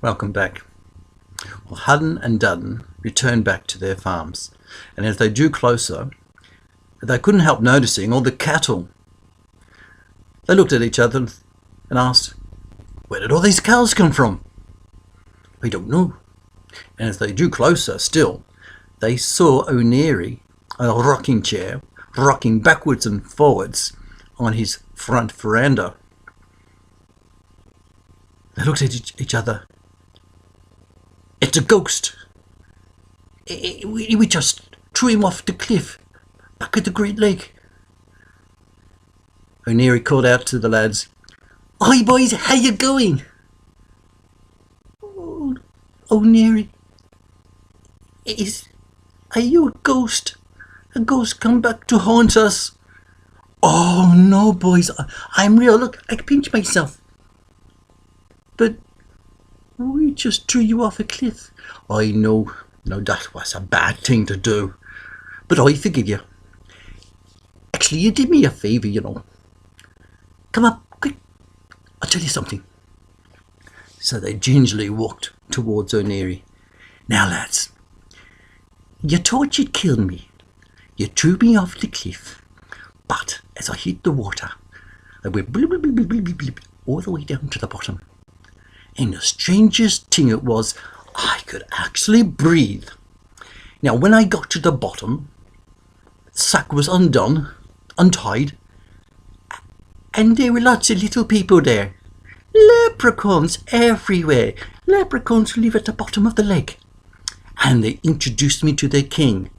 Welcome back. Well, Hudden and Dudden returned back to their farms, and as they drew closer, they couldn't help noticing all the cattle. They looked at each other and asked, "Where did all these cows come from?" "We don't know." And as they drew closer still, they saw O'Neary on a rocking chair, rocking backwards and forwards on his front veranda. They looked at each other. "It's a ghost. We just threw him off the cliff back at the Great Lake." O'Neary called out to the lads, "Hi boys, how you going?" "Oh, O'Neary, are you a ghost? A ghost come back to haunt us?" "Oh no boys, I'm real. Look, I can pinch myself." "But we just threw you off a cliff." "I know. No, that was a bad thing to do. But I forgive you. Actually, you did me a favour, you know. Come up, quick. I'll tell you something." So they gingerly walked towards O'Neary. "Now, lads, you thought you'd kill me. You threw me off the cliff. But as I hit the water, I went blip, blip, blip, blip, blip, blip, all the way down to the bottom. And the strangest thing it was, I could actually breathe. Now, when I got to the bottom, the sack was untied, and there were lots of little people there. Leprechauns everywhere. Leprechauns live at the bottom of the lake. And they introduced me to their king.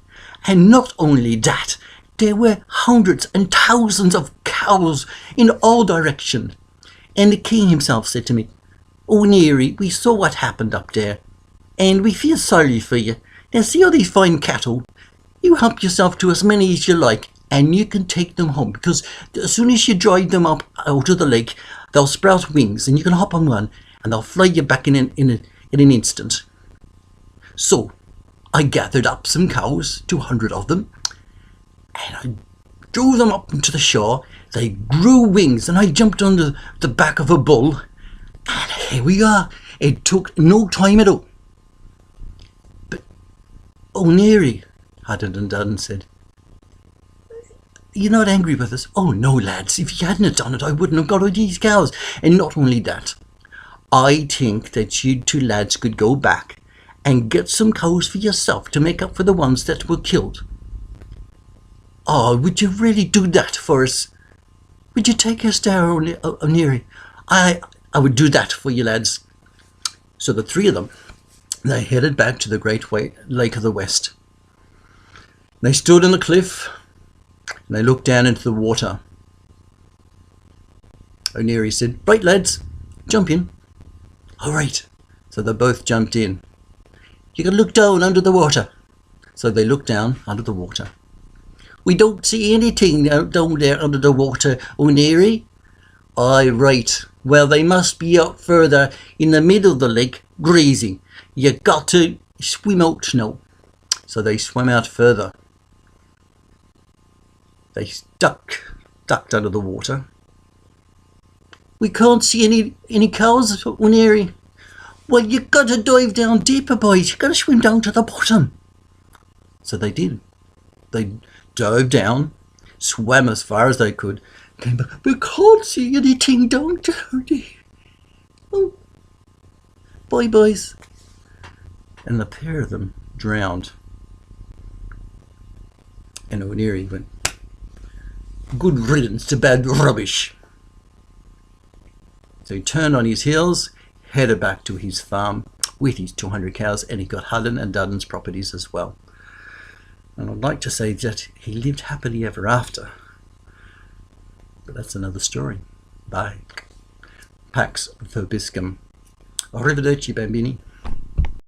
And not only that, there were hundreds and thousands of cows in all directions. And the king himself said to me, 'O'Neary, we saw what happened up there, and we feel sorry for you. Now see all these fine cattle? You help yourself to as many as you like, and you can take them home, because as soon as you drive them up out of the lake, they'll sprout wings, and you can hop on one, and they'll fly you back in an instant.' So I gathered up some cows, 200 of them, and I drew them up into the shore. They grew wings, and I jumped on the back of a bull, and here we are. It took no time at all." "But O'Neary," Hudden and Dudden said, "you're not angry with us?" "Oh no, lads, if you hadn't done it, I wouldn't have got all these cows. And not only that, I think that you two lads could go back and get some cows for yourself to make up for the ones that were killed." "Oh, would you really do that for us? Would you take us there, O'Neary? I would do that for you, lads." So the three of them, they headed back to the Great Lake of the West. They stood on the cliff, and they looked down into the water. O'Neary said, "Right, lads, jump in." "All right." So they both jumped in. "You can look down under the water." So they looked down under the water. "We don't see anything down there under the water, O'Neary." "Aye, right. Well, they must be out further in the middle of the lake, grazing. You got to swim out now." So they swam out further. They ducked under the water. "We can't see any cows, O'Neary." "Well, you got to dive down deeper, boys. You got to swim down to the bottom." So they did. They dove down, swam as far as they could, came back. "We can't see anything down there. Oh, bye, boys." And the pair of them drowned. And O'Neary went, "Good riddance to bad rubbish." So he turned on his heels, headed back to his farm with his 200 cows, and he got Hudden and Dudden's properties as well. And I'd like to say that he lived happily ever after, but that's another story. Bye. Pax Vobiscum. Arrivederci, bambini.